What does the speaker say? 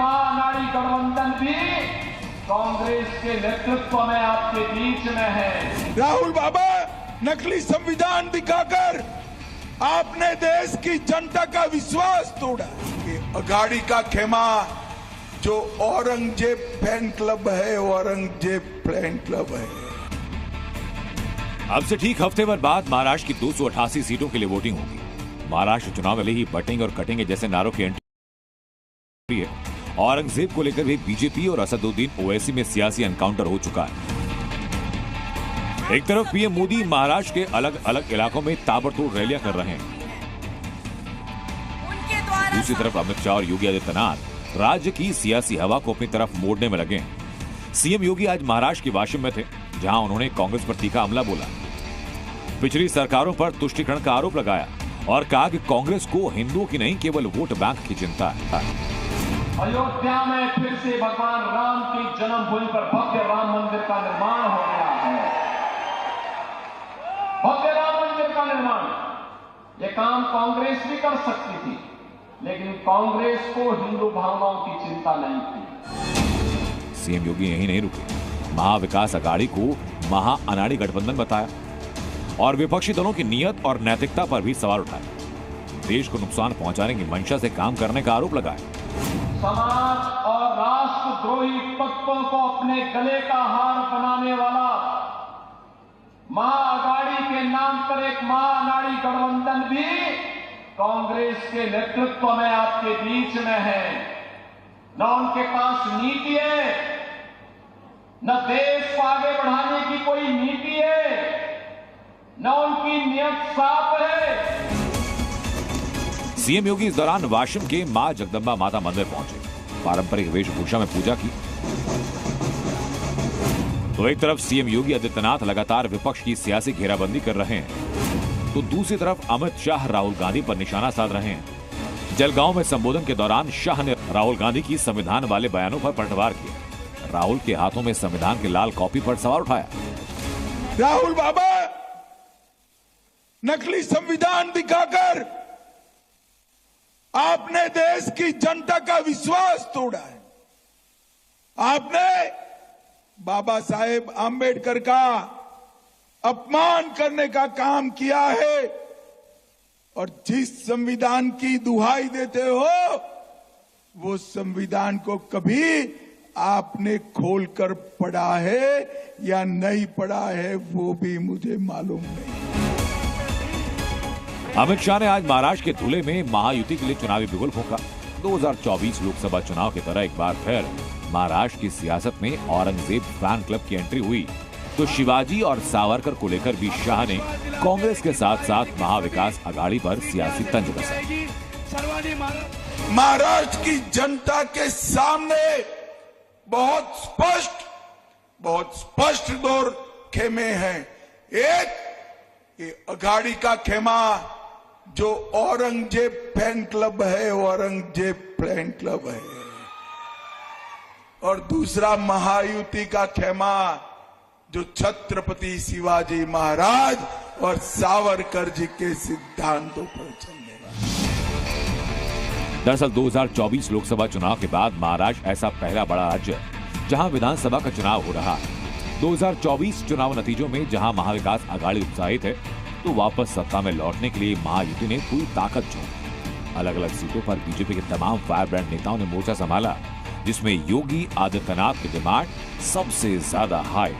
महानाड़ी गठबंधन भी कांग्रेस के नेतृत्व में आपके बीच में है। राहुल बाबा, नकली संविधान दिखाकर आपने देश की जनता का विश्वास तोड़ा। कि अघाड़ी का खेमा जो औरंगजेब फैन क्लब है, औरंगजेब फैन क्लब है। अब से ठीक हफ्ते भर बाद महाराष्ट्र की 288 सीटों के लिए वोटिंग होगी। महाराष्ट्र चुनाव में ही बटेंगे और कटेंगे जैसे नारों की एंट्री है। औरंगजेब को लेकर भी बीजेपी और असदुद्दीन ओवैसी में सियासी एनकाउंटर हो चुका है। एक तरफ पीएम मोदी महाराष्ट्र के अलग अलग इलाकों में ताबड़तोड़ रैलियां कर रहे हैं, दूसरी तरफ अमित शाह और योगी आदित्यनाथ राज्य की सियासी हवा को अपनी तरफ मोड़ने में लगे हैं। सीएम योगी आज महाराष्ट्र के वाशिम में थे, जहां उन्होंने कांग्रेस पर तीखा हमला बोला, पिछली सरकारों पर तुष्टीकरण का आरोप लगाया और कहा कि कांग्रेस को हिंदुओं की नहीं केवल वोट बैंक की चिंता है। अयोध्या में फिर से भगवान राम की जन्मभूमि पर भव्य राम मंदिर का निर्माण हो गया है। भव्य राम मंदिर का निर्माण, यह काम कांग्रेस भी कर सकती थी, लेकिन कांग्रेस को हिंदू भावनाओं की चिंता नहीं थी। सीएम योगी यही नहीं रुके, महाविकास अघाड़ी को महा अनाड़ी गठबंधन बताया और विपक्षी दलों की नीयत और नैतिकता पर भी सवाल उठाए। देश को नुकसान पहुंचाने की मंशा से काम करने का आरोप लगाया। समाज और राष्ट्रद्रोही तत्वों को अपने गले का हार बनाने वाला महाअघाड़ी के नाम पर एक महाअनाड़ी गठबंधन भी कांग्रेस के नेतृत्व में आपके बीच में है। न उनके पास नीति है, न देश को आगे बढ़ाने की कोई नीति है, न उनकी नियत साफ है। सीएम योगी इस दौरान वाशिम के मां जगदंबा माता मंदिर पहुंचे, पारंपरिक वेशभूषा में पूजा की। तो एक तरफ सीएम योगी आदित्यनाथ लगातार विपक्ष की सियासी घेराबंदी कर रहे हैं, तो दूसरी तरफ अमित शाह राहुल गांधी पर निशाना साध रहे हैं। जलगांव में संबोधन के दौरान शाह ने राहुल गांधी की संविधान वाले बयानों पर पलटवार किया। राहुल के हाथों में संविधान की लाल कॉपी पर सवाल उठाया। राहुल बाबा, नकली संविधान दिखाकर आपने देश की जनता का विश्वास तोड़ा है। आपने बाबा साहेब आंबेडकर का अपमान करने का काम किया है और जिस संविधान की दुहाई देते हो, वो संविधान को कभी आपने खोलकर पढ़ा है या नहीं पढ़ा है, वो भी मुझे मालूम नहीं। अमित शाह ने आज महाराष्ट्र के धुले में महायुति के लिए चुनावी बिगुल फूंका। 2024 लोकसभा चुनाव की तरह एक बार फिर महाराष्ट्र की सियासत में औरंगजेब फैन क्लब की एंट्री हुई, तो शिवाजी और सावरकर को लेकर भी शाह ने कांग्रेस के साथ साथ महाविकास अघाड़ी पर सियासी तंज कसा। महाराष्ट्र की जनता के सामने बहुत स्पष्ट दो खेमे हैं। एक, ये अघाड़ी का खेमा जो औरंगजेब फैन क्लब है, औरंगजेब फैन क्लब है, और दूसरा महायुति का खेमा जो छत्रपति शिवाजी महाराज और सावरकर जी के सिद्धांतों पर चलने वाला। दरअसल 2024 लोकसभा चुनाव के बाद महाराष्ट्र ऐसा पहला बड़ा राज्य है जहां विधानसभा का चुनाव हो रहा है। 2024 चुनाव नतीजों में जहां महाविकास अघाड़ी उत्साहित है, तो वापस सत्ता में लौटने के लिए महायुति ने पूरी ताकत झोंकी। अलग अलग सीटों पर बीजेपी के तमाम फायर ब्रांड नेताओं ने मोर्चा संभाला, जिसमें योगी आदित्यनाथ की डिमांड सबसे ज्यादा हाई।